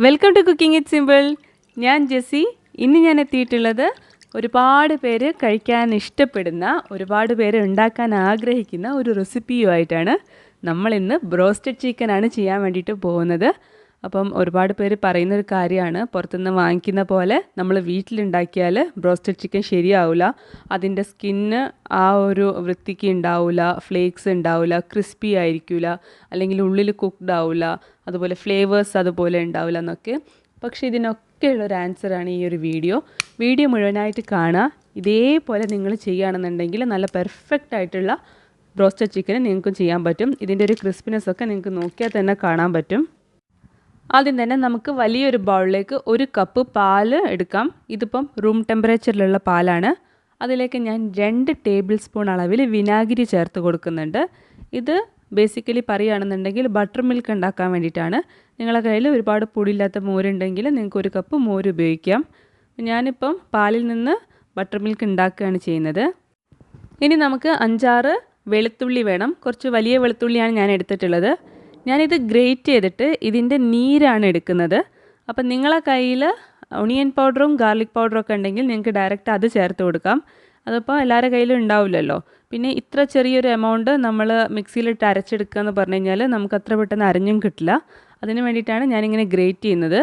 Welcome to cooking it simple. ഞാൻ Jessy. ഇന്ന് ഞാൻ എത്തിയിട്ടുള്ളത് ഒരുപാട് പേര് കഴിക്കാൻ ഇഷ്ടപ്പെടുന്ന, ഒരുപാട് പേര് ഉണ്ടാക്കാൻ ആഗ്രഹിക്കുന്ന ഒരു റെസിപ്പിയുമായിട്ടാണ്. നമ്മളിന്ന് ബ്രോസ്റ്റഡ് ചിക്കനാണ് ചെയ്യാൻ വേണ്ടിയിട്ട് പോകുന്നത്. അപ്പം ഒരുപാട് പേര് പറയുന്നൊരു കാര്യമാണ്, പുറത്തുനിന്ന് വാങ്ങിക്കുന്ന പോലെ നമ്മൾ വീട്ടിലുണ്ടാക്കിയാൽ ബ്രോസ്റ്റഡ് ചിക്കൻ ശരിയാവില്ല. അതിൻ്റെ സ്കിന്ന് ആ ഒരു വൃത്തിക്ക് ഉണ്ടാവില്ല, ഫ്ലേക്സ് ഉണ്ടാവില്ല, ക്രിസ്പി ആയിരിക്കില്ല, അല്ലെങ്കിൽ ഉള്ളിൽ കുക്ക്ഡ് ആവില്ല, അതുപോലെ ഫ്ലേവേഴ്സ് അതുപോലെ ഉണ്ടാവില്ല എന്നൊക്കെ. പക്ഷേ ഇതിനൊക്കെയുള്ളൊരു ആൻസറാണ് ഈ ഒരു വീഡിയോ മുഴുവനായിട്ട് കാണുക. ഇതേപോലെ നിങ്ങൾ ചെയ്യുകയാണെന്നുണ്ടെങ്കിൽ നല്ല പെർഫെക്റ്റ് ആയിട്ടുള്ള ബ്രോസ്റ്റഡ് ചിക്കൻ നിങ്ങൾക്കും ചെയ്യാൻ പറ്റും. ഇതിൻ്റെ ഒരു ക്രിസ്പിനെസ് ഒക്കെ നിങ്ങൾക്ക് നോക്കിയാൽ തന്നെ കാണാൻ പറ്റും. ആദ്യം തന്നെ നമുക്ക് വലിയൊരു ബൗളിലേക്ക് 1 കപ്പ് പാല് എടുക്കാം. ഇതിപ്പം റൂം ടെമ്പറേച്ചറിലുള്ള പാലാണ്. അതിലേക്ക് ഞാൻ 2 ടേബിൾ സ്പൂൺ അളവിൽ വിനാഗിരി ചേർത്ത് കൊടുക്കുന്നുണ്ട്. ഇത് ബേസിക്കലി പറയുകയാണെന്നുണ്ടെങ്കിൽ ബട്ടർ മിൽക്ക് ഉണ്ടാക്കാൻ വേണ്ടിയിട്ടാണ്. നിങ്ങളുടെ കയ്യിൽ ഒരുപാട് പൊടിയില്ലാത്ത മോരുണ്ടെങ്കിൽ നിങ്ങൾക്ക് 1 കപ്പ് മോര് ഉപയോഗിക്കാം. ഞാനിപ്പം പാലിൽ നിന്ന് ബട്ടർ മിൽക്ക് ഉണ്ടാക്കുകയാണ് ചെയ്യുന്നത്. ഇനി നമുക്ക് 5-6 വെളുത്തുള്ളി വേണം. കുറച്ച് വലിയ വെളുത്തുള്ളിയാണ് ഞാൻ എടുത്തിട്ടുള്ളത്. ഞാനിത് ഗ്രേറ്റ് ചെയ്തിട്ട് ഇതിൻ്റെ നീരാണ് എടുക്കുന്നത്. അപ്പം നിങ്ങളെ കയ്യിൽ ഒണിയൻ പൗഡറും ഗാർലിക് പൗഡറും ഒക്കെ ഉണ്ടെങ്കിൽ നിങ്ങൾക്ക് ഡയറക്റ്റ് അത് ചേർത്ത് കൊടുക്കാം. അതിപ്പോൾ എല്ലാവരുടെ കയ്യിലും ഉണ്ടാവില്ലല്ലോ. പിന്നെ ഇത്ര ചെറിയൊരു എമൗണ്ട് നമ്മൾ മിക്സിയിലിട്ട് അരച്ചെടുക്കുക എന്ന് പറഞ്ഞു കഴിഞ്ഞാൽ നമുക്ക് അത്ര പെട്ടെന്ന് അരഞ്ഞും കിട്ടില്ല. അതിന് വേണ്ടിയിട്ടാണ് ഞാനിങ്ങനെ ഗ്രേറ്റ് ചെയ്യുന്നത്.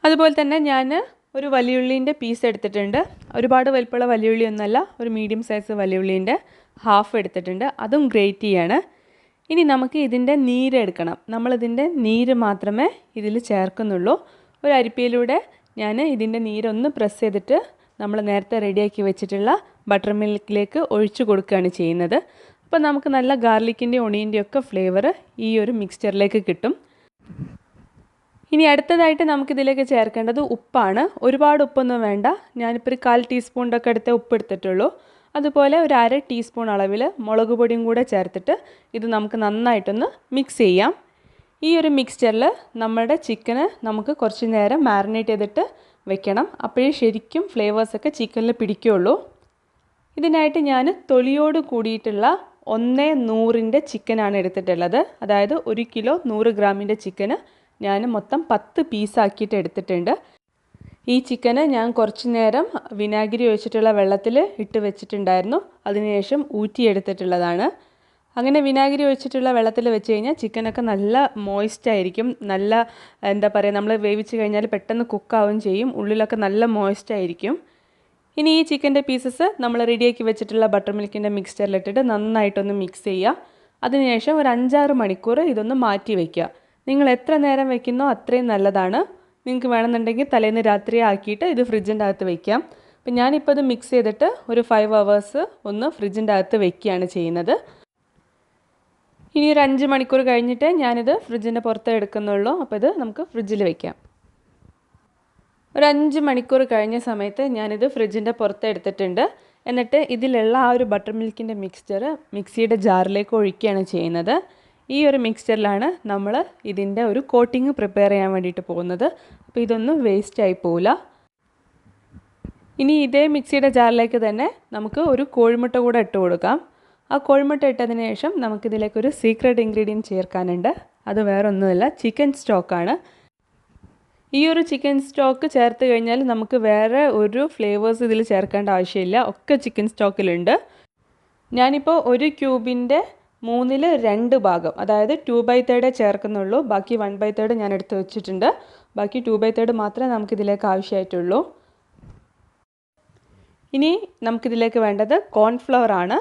അതുപോലെ തന്നെ ഞാൻ ഒരു വലിയുള്ളീൻ്റെ പീസ് എടുത്തിട്ടുണ്ട്. ഒരുപാട് വലിപ്പമുള്ള വലിയുള്ളി ഒന്നല്ല, ഒരു മീഡിയം സൈസ് വലിയുള്ളീൻ്റെ ഹാഫ് എടുത്തിട്ടുണ്ട്. അതും ഗ്രേറ്റ് ചെയ്യാണ്. ഇനി നമുക്ക് ഇതിൻ്റെ നീരെടുക്കണം. നമ്മളിതിൻ്റെ നീര് മാത്രമേ ഇതിൽ ചേർക്കുന്നുള്ളൂ. ഒരു അരിപ്പയിലൂടെ ഞാൻ ഇതിൻ്റെ നീരൊന്ന് പ്രസ് ചെയ്തിട്ട് നമ്മൾ നേരത്തെ റെഡിയാക്കി വെച്ചിട്ടുള്ള ബട്ടർ മിൽക്കിലേക്ക് ഒഴിച്ചു കൊടുക്കുകയാണ് ചെയ്യുന്നത്. അപ്പോൾ നമുക്ക് നല്ല ഗാർലിക്കിൻ്റെ ഒണിയൻ്റെ ഒക്കെ ഫ്ലേവർ ഈ ഒരു മിക്സ്ചറിലേക്ക് കിട്ടും. ഇനി അടുത്തതായിട്ട് നമുക്കിതിലേക്ക് ചേർക്കേണ്ടത് ഉപ്പാണ്. ഒരുപാട് ഉപ്പൊന്നും വേണ്ട. ഞാനിപ്പോൾ ഒരു 1/4 ടീസ്പൂണിൻ്റെ ഒക്കെ അടുത്ത് ഉപ്പ് എടുത്തിട്ടുള്ളൂ. അതുപോലെ ഒരു 1/2 ടീസ്പൂൺ അളവിൽ മുളക് പൊടിയും കൂടെ ചേർത്തിട്ട് ഇത് നമുക്ക് നന്നായിട്ടൊന്ന് മിക്സ് ചെയ്യാം. ഈ ഒരു മിക്സ്ചറിൽ നമ്മുടെ ചിക്കന് നമുക്ക് കുറച്ച് നേരം മാരിനേറ്റ് ചെയ്തിട്ട് വെക്കണം. അപ്പോഴേ ശരിക്കും ഫ്ലേവേഴ്സൊക്കെ ചിക്കനിൽ പിടിക്കുകയുള്ളൂ. ഇതിനായിട്ട് ഞാൻ തൊലിയോട് കൂടിയിട്ടുള്ള 1/100 ചിക്കനാണ് എടുത്തിട്ടുള്ളത്. അതായത് 1 കിലോ 100 ഗ്രാമിൻ്റെ ചിക്കന് ഞാൻ മൊത്തം 10 പീസാക്കിയിട്ട് എടുത്തിട്ടുണ്ട്. ഈ ചിക്കന് ഞാൻ കുറച്ച് നേരം വിനാഗിരി ഒഴിച്ചിട്ടുള്ള വെള്ളത്തിൽ ഇട്ട് വെച്ചിട്ടുണ്ടായിരുന്നു. അതിനുശേഷം ഊറ്റിയെടുത്തിട്ടുള്ളതാണ്. അങ്ങനെ വിനാഗിരി ഒഴിച്ചിട്ടുള്ള വെള്ളത്തിൽ വെച്ച് കഴിഞ്ഞാൽ ചിക്കനൊക്കെ നല്ല മോയ്സ്റ്റ് ആയിരിക്കും. നല്ല എന്താ പറയുക, നമ്മൾ വേവിച്ച് കഴിഞ്ഞാൽ പെട്ടെന്ന് കുക്കാവുകയും ചെയ്യും. ഉള്ളിലൊക്കെ നല്ല മോയ്സ്റ്റ് ആയിരിക്കും. ഇനി ഈ ചിക്കൻ്റെ പീസസ് നമ്മൾ റെഡിയാക്കി വെച്ചിട്ടുള്ള ബട്ടർ മിൽക്കിൻ്റെ മിക്സ്ചറിലിട്ടിട്ട് നന്നായിട്ടൊന്ന് മിക്സ് ചെയ്യുക. അതിനുശേഷം ഒരു 5-6 മണിക്കൂർ ഇതൊന്ന് മാറ്റി വയ്ക്കുക. നിങ്ങൾ എത്ര നേരം വയ്ക്കുന്നോ അത്രയും നല്ലതാണ്. നിങ്ങൾക്ക് വേണമെന്നുണ്ടെങ്കിൽ തലേന്ന് രാത്രി ആക്കിയിട്ട് ഇത് ഫ്രിഡ്ജിൻ്റെ അകത്ത് വയ്ക്കാം. അപ്പം ഞാനിപ്പോൾ ഇത് മിക്സ് ചെയ്തിട്ട് ഒരു 5 hours ഒന്ന് ഫ്രിഡ്ജിൻ്റെ അകത്ത് വയ്ക്കുകയാണ് ചെയ്യുന്നത്. ഇനി ഒരു 5 മണിക്കൂർ കഴിഞ്ഞിട്ട് ഞാനിത് ഫ്രിഡ്ജിൻ്റെ പുറത്ത് എടുക്കുന്നുള്ളൂ. അപ്പോൾ ഇത് നമുക്ക് ഫ്രിഡ്ജിൽ വയ്ക്കാം. ഒരു 5 മണിക്കൂർ കഴിഞ്ഞ സമയത്ത് ഞാനിത് ഫ്രിഡ്ജിൻ്റെ പുറത്ത് എടുത്തിട്ടുണ്ട്. എന്നിട്ട് ഇതിലുള്ള ആ ഒരു ബട്ടർ മിൽക്കിൻ്റെ മിക്സ്ചർ മിക്സിയുടെ ജാറിലേക്ക് ഒഴിക്കുകയാണ് ചെയ്യുന്നത്. ഈ ഒരു മിക്സ്ചറിലാണ് നമ്മൾ ഇതിൻ്റെ ഒരു കോട്ടിങ് പ്രിപ്പയർ ചെയ്യാൻ വേണ്ടിയിട്ട് പോകുന്നത്. അപ്പോൾ ഇതൊന്നും വേസ്റ്റ് ആയി പോവില്ല. ഇനി ഇതേ മിക്സിയുടെ ജാറിലേക്ക് തന്നെ നമുക്ക് ഒരു കോഴിമുട്ട കൂടെ ഇട്ട് കൊടുക്കാം. ആ കോഴിമുട്ട ഇട്ടതിന് ശേഷം നമുക്കിതിലേക്കൊരു സീക്രട്ട് ഇൻഗ്രീഡിയൻറ്റ് ചേർക്കാനുണ്ട്. അത് വേറെ ഒന്നുമല്ല, ചിക്കൻ സ്റ്റോക്കാണ്. ഈ ഒരു ചിക്കൻ സ്റ്റോക്ക് ചേർത്ത് കഴിഞ്ഞാൽ നമുക്ക് വേറെ ഒരു ഫ്ലേവേഴ്സ് ഇതിൽ ചേർക്കേണ്ട ആവശ്യമില്ല. ഒക്കെ ചിക്കൻ സ്റ്റോക്കിലുണ്ട്. ഞാനിപ്പോൾ ഒരു ക്യൂബിൻ്റെ 3/2 ഭാഗം, അതായത് 2/3 ചേർക്കുന്നുള്ളൂ. ബാക്കി 1/3 ഞാൻ എടുത്ത് വെച്ചിട്ടുണ്ട്. ബാക്കി 2/3 മാത്രമേ നമുക്കിതിലേക്ക് ആവശ്യമായിട്ടുള്ളൂ. ഇനി നമുക്കിതിലേക്ക് വേണ്ടത് കോൺഫ്ലവർ ആണ്.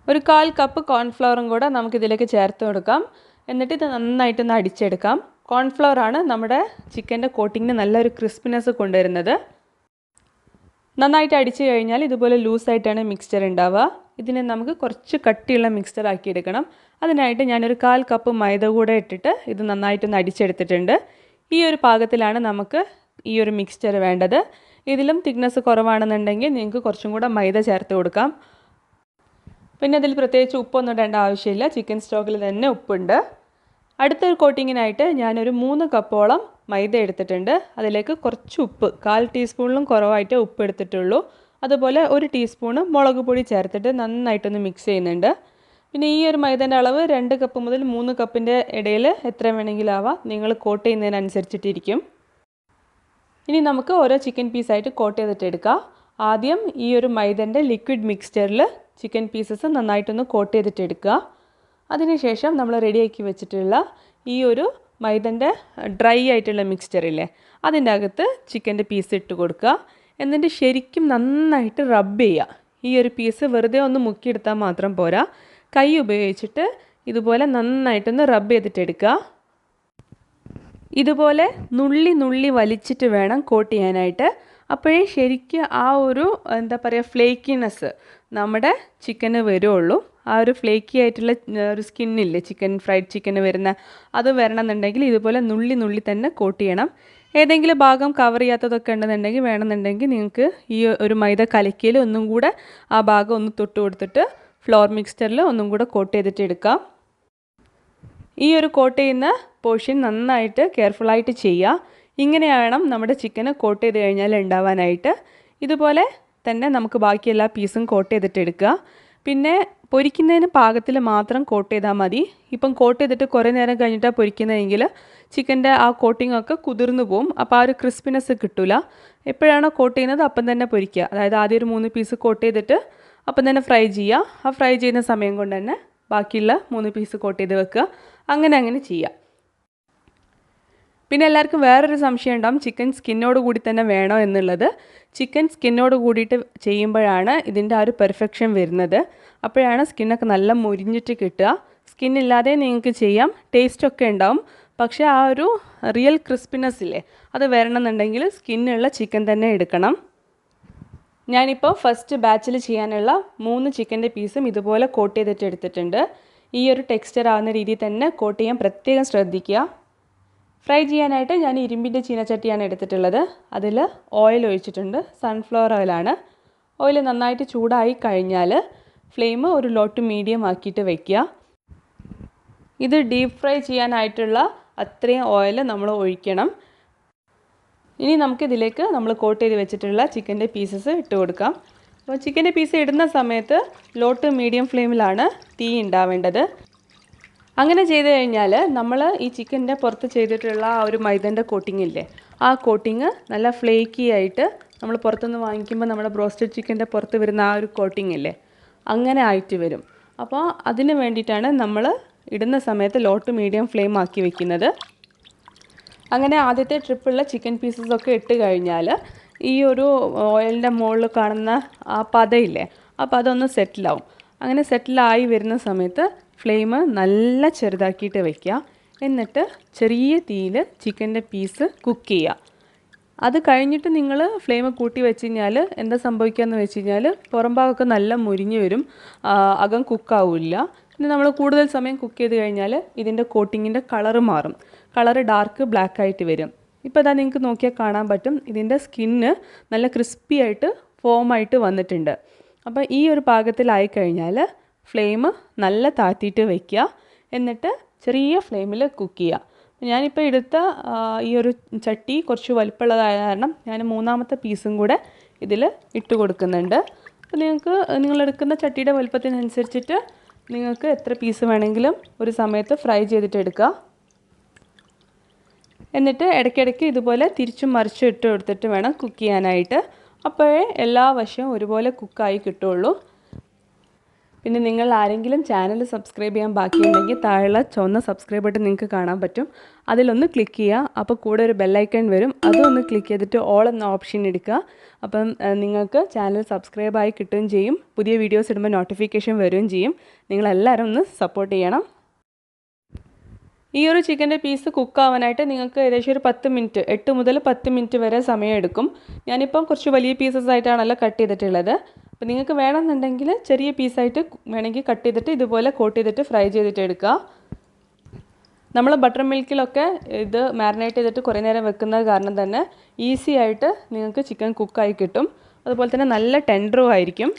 ഒരു 1/4 കപ്പ് കോൺഫ്ലവറും കൂടെ നമുക്കിതിലേക്ക് ചേർത്ത് കൊടുക്കാം. എന്നിട്ട് ഇത് നന്നായിട്ടൊന്ന് അടിച്ചെടുക്കാം. കോൺഫ്ലവർ ആണ് നമ്മുടെ ചിക്കൻ്റെ കോട്ടിങ്ങിന് നല്ലൊരു ക്രിസ്പിനെസ് കൊണ്ടുവരുന്നത്. നന്നായിട്ട് അടിച്ചു കഴിഞ്ഞാൽ ഇതുപോലെ ലൂസായിട്ടാണ് മിക്സ്ചർ ഉണ്ടാവുക. ഇതിനെ നമുക്ക് കുറച്ച് കട്ടിയുള്ള മിക്സ്ചർ ആക്കി എടുക്കണം. അതിനായിട്ട് ഞാനൊരു 1/4 കപ്പ് മൈദ കൂടെ ഇട്ടിട്ട് ഇത് നന്നായിട്ടൊന്ന് അടിച്ചെടുത്തിട്ടുണ്ട്. ഈ ഒരു പാകത്തിലാണ് നമുക്ക് ഈ ഒരു മിക്സ്ചർ വേണ്ടത്. ഇതിലും തിക്നെസ് കുറവാണെന്നുണ്ടെങ്കിൽ നിങ്ങൾക്ക് കുറച്ചും കൂടെ മൈദ ചേർത്ത് കൊടുക്കാം. പിന്നെ അതിൽ പ്രത്യേകിച്ച് ഉപ്പൊന്നും ഇടേണ്ട ആവശ്യമില്ല. ചിക്കൻ സ്റ്റോക്കിൽ തന്നെ ഉപ്പുണ്ട്. അടുത്തൊരു കോട്ടിങ്ങിനായിട്ട് ഞാനൊരു 3 കപ്പോളം മൈദ എടുത്തിട്ടുണ്ട്. അതിലേക്ക് കുറച്ച് ഉപ്പ്, 1/4 ടീസ്പൂണിലും കുറവായിട്ട് ഉപ്പ് എടുത്തിട്ടുള്ളൂ. അതുപോലെ 1 ടീസ്പൂണ് മുളക് പൊടി ചേർത്തിട്ട് നന്നായിട്ടൊന്ന് മിക്സ് ചെയ്യുന്നുണ്ട്. പിന്നെ ഈ ഒരു മൈദൻ്റെ അളവ് 2 കപ്പ് മുതൽ 3 കപ്പിൻ്റെ ഇടയിൽ എത്ര വേണമെങ്കിലും ആവാം. നിങ്ങൾ കോട്ട് ചെയ്യുന്നതിനനുസരിച്ചിട്ടിരിക്കും. ഇനി നമുക്ക് ഓരോ ചിക്കൻ പീസായിട്ട് കോട്ട് ചെയ്തിട്ട് എടുക്കാം. ആദ്യം ഈ ഒരു മൈദൻ്റെ ലിക്വിഡ് മിക്സ്ചറിൽ ചിക്കൻ പീസസ് നന്നായിട്ടൊന്ന് കോട്ട് ചെയ്തിട്ട് എടുക്കുക. അതിനുശേഷം നമ്മൾ റെഡിയാക്കി വെച്ചിട്ടുള്ള ഈ ഒരു മൈദൻ്റെ ഡ്രൈ ആയിട്ടുള്ള മിക്സ്ചറില്ലേ, അതിൻ്റെ അകത്ത് ചിക്കൻ്റെ പീസ് ഇട്ട് കൊടുക്കുക. എന്നിട്ട് ശരിക്കും നന്നായിട്ട് റബ്ബ് ചെയ്യുക. ഈ ഒരു പീസ് വെറുതെ ഒന്ന് മുക്കിയെടുത്താൽ മാത്രം പോരാ, കൈ ഉപയോഗിച്ചിട്ട് ഇതുപോലെ നന്നായിട്ടൊന്ന് റബ്ബ് ചെയ്തിട്ട് എടുക്കുക. ഇതുപോലെ നുള്ളി നുള്ളി വലിച്ചിട്ട് വേണം കോട്ട് ചെയ്യാനായിട്ട്. അപ്പോഴേ ശരിക്കും ആ ഒരു ഫ്ലേക്കിനെസ് നമ്മുടെ ചിക്കന് വരുള്ളൂ. ആ ഒരു ഫ്ലേക്കി ആയിട്ടുള്ള ഒരു സ്കിന്നില്ലേ ഫ്രൈഡ് ചിക്കന് വരുന്ന, അത് വരണമെന്നുണ്ടെങ്കിൽ ഇതുപോലെ നുള്ളി നുള്ളി തന്നെ കോട്ട് ചെയ്യണം. ഏതെങ്കിലും ഭാഗം കവർ ചെയ്യാത്തതൊക്കെ ഉണ്ടെന്നുണ്ടെങ്കിൽ വേണമെന്നുണ്ടെങ്കിൽ നിങ്ങൾക്ക് ഈ ഒരു മൈദ കലക്കിയിൽ ഒന്നും കൂടെ ആ ഭാഗം ഒന്ന് തൊട്ട് കൊടുത്തിട്ട് ഫ്ലോർ മിക്സ്ചറിൽ ഒന്നും കൂടെ കോട്ട് ചെയ്തിട്ട് എടുക്കാം. ഈ ഒരു കോട്ട് ചെയ്യുന്ന പോർഷൻ നന്നായിട്ട് കെയർഫുള്ളായിട്ട് ചെയ്യുക. ഇങ്ങനെ വേണം നമ്മുടെ ചിക്കന് കോട്ട് ചെയ്ത് കഴിഞ്ഞാൽ ഉണ്ടാവാനായിട്ട്. ഇതുപോലെ തന്നെ നമുക്ക് ബാക്കി എല്ലാ പീസും കോട്ട് ചെയ്തിട്ട് എടുക്കുക. പിന്നെ പൊരിക്കുന്നതിന് പാകത്തിൽ മാത്രം കോട്ട് ചെയ്താൽ മതി. ഇപ്പം കോട്ട് ചെയ്തിട്ട് കുറേ നേരം കഴിഞ്ഞിട്ടാണ് പൊരിക്കുന്നതെങ്കിൽ ചിക്കൻ്റെ ആ കോട്ടിംഗ് ഒക്കെ കുതിർന്നു പോവും. അപ്പോൾ ആ ഒരു ക്രിസ്പിനെസ് കിട്ടില്ല. എപ്പോഴാണോ കോട്ട് ചെയ്യുന്നത് അപ്പം തന്നെ പൊരിക്കുക. അതായത് ആദ്യം ഒരു 3 പീസ് കോട്ട് ചെയ്തിട്ട് അപ്പം തന്നെ ഫ്രൈ ചെയ്യുക. ആ ഫ്രൈ ചെയ്യുന്ന സമയം കൊണ്ട് തന്നെ ബാക്കിയുള്ള 3 പീസ് കോട്ട് ചെയ്ത് വെക്കുക. അങ്ങനെ ചെയ്യുക. പിന്നെ എല്ലാവർക്കും വേറൊരു സംശയം ഉണ്ടാകും, ചിക്കൻ സ്കിന്നോട് കൂടി തന്നെ വേണോ എന്നുള്ളത്. ചിക്കൻ സ്കിന്നോട് കൂടിയിട്ട് ചെയ്യുമ്പോഴാണ് ഇതിൻ്റെ ആ ഒരു പെർഫെക്ഷൻ വരുന്നത്. അപ്പോഴാണ് സ്കിന്നൊക്കെ നല്ല മുരിഞ്ഞിട്ട് കിട്ടുക. സ്കിന്നില്ലാതെ നിങ്ങൾക്ക് ചെയ്യാം, ടേസ്റ്റൊക്കെ ഉണ്ടാവും. പക്ഷേ ആ ഒരു റിയൽ ക്രിസ്പിനെസ് ഇല്ലേ, അത് വരണമെന്നുണ്ടെങ്കിൽ സ്കിന്നുള്ള ചിക്കൻ തന്നെ എടുക്കണം. ഞാനിപ്പോൾ ഫസ്റ്റ് ബാച്ചിൽ ചെയ്യാനുള്ള 3 ചിക്കൻ്റെ പീസും ഇതുപോലെ കോട്ട് ചെയ്തിട്ട് എടുത്തിട്ടുണ്ട്. ഈ ഒരു ടെക്സ്ചർ ആവുന്ന രീതിയിൽ തന്നെ കോട്ട് ചെയ്യാൻ പ്രത്യേകം ശ്രദ്ധിക്കുക. ഫ്രൈ ചെയ്യാനായിട്ട് ഞാൻ ഇരുമ്പിൻ്റെ ചീനച്ചട്ടിയാണ് എടുത്തിട്ടുള്ളത്. അതിൽ ഓയിൽ ഒഴിച്ചിട്ടുണ്ട്. സൺഫ്ലവർ ഓയിലാണ്. ഓയിൽ നന്നായിട്ട് ചൂടായി കഴിഞ്ഞാൽ ഫ്ലെയിം ഒരു ലോ ടു മീഡിയം ആക്കിയിട്ട് വയ്ക്കുക. ഇത് ഡീപ്പ് ഫ്രൈ ചെയ്യാനായിട്ടുള്ള അത്രയും ഓയിൽ നമ്മൾ ഒഴിക്കണം. ഇനി നമുക്കിതിലേക്ക് നമ്മൾ കോട്ട് ചെയ്ത് വെച്ചിട്ടുള്ള ചിക്കൻ്റെ പീസസ് ഇട്ട് കൊടുക്കാം. അപ്പോൾ ചിക്കൻ്റെ പീസ് ഇടുന്ന സമയത്ത് ലോ ടു മീഡിയം ഫ്ലെയിമിലാണ് തീ ഉണ്ടാവേണ്ടത്. അങ്ങനെ ചെയ്ത് കഴിഞ്ഞാൽ നമ്മൾ ഈ ചിക്കൻ്റെ പുറത്ത് ചെയ്തിട്ടുള്ള ആ ഒരു മൈദൻ്റെ കോട്ടിംഗ് ഇല്ലേ, ആ കോട്ടിങ് നല്ല ഫ്ലേക്കി ആയിട്ട് നമ്മൾ പുറത്തുനിന്ന് വാങ്ങിക്കുമ്പോൾ നമ്മുടെ ബ്രോസ്റ്റഡ് ചിക്കൻ്റെ പുറത്ത് വരുന്ന ആ ഒരു കോട്ടിംഗ് ഇല്ലേ, അങ്ങനെ ആയിട്ട് വരും. അപ്പോൾ അതിന് വേണ്ടിയിട്ടാണ് നമ്മൾ ഇടുന്ന സമയത്ത് ലോ ടു മീഡിയം ഫ്ലെയിം ആക്കി വെക്കുന്നത്. അങ്ങനെ ആദ്യത്തെ ട്രിപ്പുള്ള ചിക്കൻ പീസസൊക്കെ ഇട്ട് കഴിഞ്ഞാൽ ഈ ഒരു ഓയിലിൻ്റെ മുകളിൽ കാണുന്ന ആ പതയില്ലേ, ആ പത ഒന്ന് സെറ്റിലാവും. അങ്ങനെ സെറ്റിലായി വരുന്ന സമയത്ത് ഫ്ലെയിം നല്ല ചെറുതാക്കിയിട്ട് വയ്ക്കുക. എന്നിട്ട് ചെറിയ തീയിൽ ചിക്കൻ്റെ പീസ് കുക്ക് ചെയ്യുക. അത് കഴിഞ്ഞിട്ട് നിങ്ങൾ ഫ്ലെയിം കൂട്ടി വെച്ച് കഴിഞ്ഞാൽ എന്താ സംഭവിക്കുകയെന്ന് വെച്ച് കഴിഞ്ഞാൽ പുറം ഭാഗമൊക്കെ നല്ല മുരിഞ്ഞ് വരും, അകം കുക്കാവില്ല. പിന്നെ നമ്മൾ കൂടുതൽ സമയം കുക്ക് ചെയ്ത് കഴിഞ്ഞാൽ ഇതിൻ്റെ കോട്ടിങ്ങിൻ്റെ കളറ് മാറും. കളറ് ഡാർക്ക് ബ്ലാക്ക് ആയിട്ട് വരും. ഇപ്പോൾ ഇതാ നിങ്ങൾക്ക് നോക്കിയാൽ കാണാൻ പറ്റും, ഇതിൻ്റെ സ്കിന്ന് നല്ല ക്രിസ്പി ആയിട്ട് ഫോമായിട്ട് വന്നിട്ടുണ്ട്. അപ്പോൾ ഈ ഒരു പാകത്തിലായി കഴിഞ്ഞാൽ ഫ്ലെയിം നല്ല താഴ്ത്തിയിട്ട് വയ്ക്കുക. എന്നിട്ട് ചെറിയ ഫ്ലെയിമിൽ കുക്ക് ചെയ്യുക. ഞാനിപ്പോൾ എടുത്ത ഈ ഒരു ചട്ടി കുറച്ച് വലിപ്പമുള്ളതായ കാരണം ഞാൻ 3ാമത്തെ പീസും കൂടെ ഇതിൽ ഇട്ട് കൊടുക്കുന്നുണ്ട്. അപ്പോൾ നിങ്ങൾക്ക് നിങ്ങളെടുക്കുന്ന ചട്ടിയുടെ വലിപ്പത്തിനനുസരിച്ചിട്ട് നിങ്ങൾക്ക് എത്ര പീസ് വേണമെങ്കിലും ഒരു സമയത്ത് ഫ്രൈ ചെയ്തിട്ട് എടുക്കുക. എന്നിട്ട് ഇടയ്ക്കിടയ്ക്ക് ഇതുപോലെ തിരിച്ചും മറിച്ചും ഇട്ട് കൊടുത്തിട്ട് വേണം കുക്ക് ചെയ്യാനായിട്ട്. അപ്പോഴേ എല്ലാ വശവും ഒരുപോലെ കുക്കായി കിട്ടുള്ളൂ. പിന്നെ നിങ്ങൾ ആരെങ്കിലും ചാനൽ സബ്സ്ക്രൈബ് ചെയ്യാൻ ബാക്കിയുണ്ടെങ്കിൽ താഴെയുള്ള ചുവന്ന സബ്സ്ക്രൈബ് ബട്ടൺ നിങ്ങൾക്ക് കാണാൻ പറ്റും. അതിലൊന്ന് ക്ലിക്ക് ചെയ്യുക. അപ്പോൾ കൂടെ ഒരു ബെല്ലൈക്കൺ വരും, അതൊന്ന് ക്ലിക്ക് ചെയ്തിട്ട് ഓൾ എന്ന ഓപ്ഷൻ എടുക്കുക. അപ്പം നിങ്ങൾക്ക് ചാനൽ സബ്സ്ക്രൈബായി കിട്ടുകയും ചെയ്യും. പുതിയ വീഡിയോസ് ഇടുമ്പോൾ നോട്ടിഫിക്കേഷൻ വരികയും ചെയ്യും. നിങ്ങളെല്ലാവരും ഒന്ന് സപ്പോർട്ട് ചെയ്യണം. ഈ ഒരു ചിക്കൻ്റെ പീസ് കുക്കാവാനായിട്ട് നിങ്ങൾക്ക് ഏകദേശം ഒരു 10 മിനിറ്റ്, 8 മുതൽ 10 മിനിറ്റ് വരെ സമയം എടുക്കും. ഞാനിപ്പം കുറച്ച് വലിയ പീസസ് ആയിട്ടാണല്ലോ കട്ട് ചെയ്തിട്ടുള്ളത്. അപ്പോൾ നിങ്ങൾക്ക് വേണമെന്നുണ്ടെങ്കിൽ ചെറിയ പീസായിട്ട് വേണമെങ്കിൽ കട്ട് ചെയ്തിട്ട് ഇതുപോലെ കോട്ട് ചെയ്തിട്ട് ഫ്രൈ ചെയ്തിട്ട് എടുക്കുക. നമ്മൾ ബട്ടർ മിൽക്കിലൊക്കെ ഇത് മാരിനേറ്റ് ചെയ്തിട്ട് കുറേ നേരം വെക്കുന്നത് കാരണം തന്നെ ഈസി ആയിട്ട് നിങ്ങൾക്ക് ചിക്കൻ കുക്കായി കിട്ടും. അതുപോലെ തന്നെ നല്ല ടെൻഡറും ആയിരിക്കും.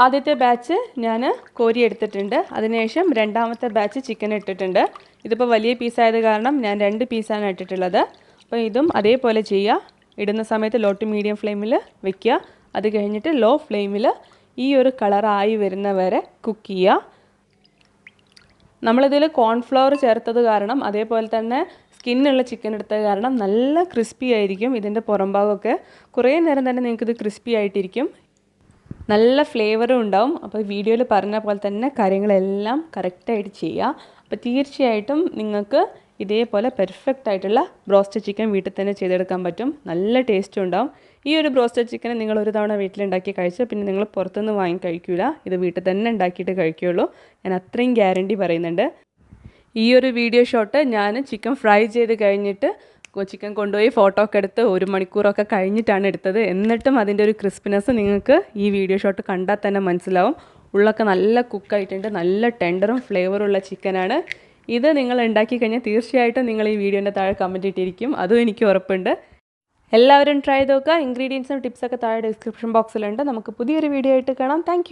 ആദ്യത്തെ ബാച്ച് ഞാൻ കോരി എടുത്തിട്ടുണ്ട്. അതിനുശേഷം 2ാമത്തെ ബാച്ച് ചിക്കൻ ഇട്ടിട്ടുണ്ട്. ഇതിപ്പോൾ വലിയ പീസായത് കാരണം ഞാൻ 2 പീസാണ് ഇട്ടിട്ടുള്ളത്. അപ്പോൾ ഇതും അതേപോലെ ചെയ്യുക. ഇടുന്ന സമയത്ത് ലോ ടു മീഡിയം ഫ്ലെയിമിൽ വെക്കുക. അത് കഴിഞ്ഞിട്ട് ലോ ഫ്ലെയിമിൽ ഈ ഒരു കളറായി വരുന്നവരെ കുക്ക് ചെയ്യുക. നമ്മളിതിൽ കോൺഫ്ലവർ ചേർത്തത് കാരണം, അതേപോലെ തന്നെ സ്കിന്നുള്ള ചിക്കൻ എടുത്തത് കാരണം നല്ല ക്രിസ്പി ആയിരിക്കും. ഇതിൻ്റെ പുറം ഭാഗമൊക്കെ കുറേ നേരം തന്നെ നിങ്ങൾക്കിത് ക്രിസ്പി ആയിട്ടിരിക്കും. നല്ല ഫ്ലേവറും ഉണ്ടാവും. അപ്പോൾ വീഡിയോയിൽ പറഞ്ഞ പോലെ തന്നെ കാര്യങ്ങളെല്ലാം കറക്റ്റായിട്ട് ചെയ്യുക. അപ്പോൾ തീർച്ചയായിട്ടും നിങ്ങൾക്ക് ഇതേപോലെ പെർഫെക്റ്റ് ആയിട്ടുള്ള ബ്രോസ്റ്റഡ് ചിക്കൻ വീട്ടിൽ തന്നെ ചെയ്തെടുക്കാൻ പറ്റും. നല്ല ടേസ്റ്റും ഉണ്ടാവും. ഈ ഒരു ബ്രോസ്റ്റഡ് ചിക്കൻ നിങ്ങൾ ഒരു തവണ വീട്ടിലുണ്ടാക്കി കഴിച്ചാൽ പിന്നെ നിങ്ങൾ പുറത്തുനിന്ന് വാങ്ങി കഴിക്കില്ല. ഇത് വീട്ടിൽ തന്നെ ഉണ്ടാക്കിയിട്ട് കഴിക്കുകയുള്ളൂ. ഞാൻ അത്രയും ഗ്യാരണ്ടി പറയുന്നുണ്ട്. ഈ ഒരു വീഡിയോ ഷോട്ട് ഞാൻ ചിക്കൻ ഫ്രൈ ചെയ്ത് കഴിഞ്ഞിട്ട് ചിക്കൻ കൊണ്ടുപോയി ഫോട്ടോ ഒക്കെ എടുത്ത് 1 മണിക്കൂറൊക്കെ കഴിഞ്ഞിട്ടാണ് എടുത്തത്. എന്നിട്ടും അതിൻ്റെ ഒരു ക്രിസ്പിനെസ് നിങ്ങൾക്ക് ഈ വീഡിയോ ഷോട്ട് കണ്ടാൽ തന്നെ മനസ്സിലാവും. ഉള്ളൊക്കെ നല്ല കുക്കായിട്ടുണ്ട്. നല്ല ടെൻഡറും ഫ്ലേവറുള്ള ചിക്കനാണ്. ഇത് നിങ്ങൾ ഉണ്ടാക്കി കഴിഞ്ഞാൽ തീർച്ചയായിട്ടും നിങ്ങൾ ഈ വീഡിയോൻ്റെ താഴെ കമൻറ്റ് ഇട്ടിരിക്കും. അതും എനിക്ക് ഉറപ്പുണ്ട്. എല്ലാവരും ട്രൈ ചെയ്ത് നോക്കുക. ഇൻഗ്രീഡിയൻസും ടിപ്സൊക്കെ താഴെ ഡിസ്ക്രിപ്ഷൻ ബോക്സിലുണ്ട്. നമുക്ക് പുതിയൊരു വീഡിയോ ആയിട്ട് കാണാം. താങ്ക്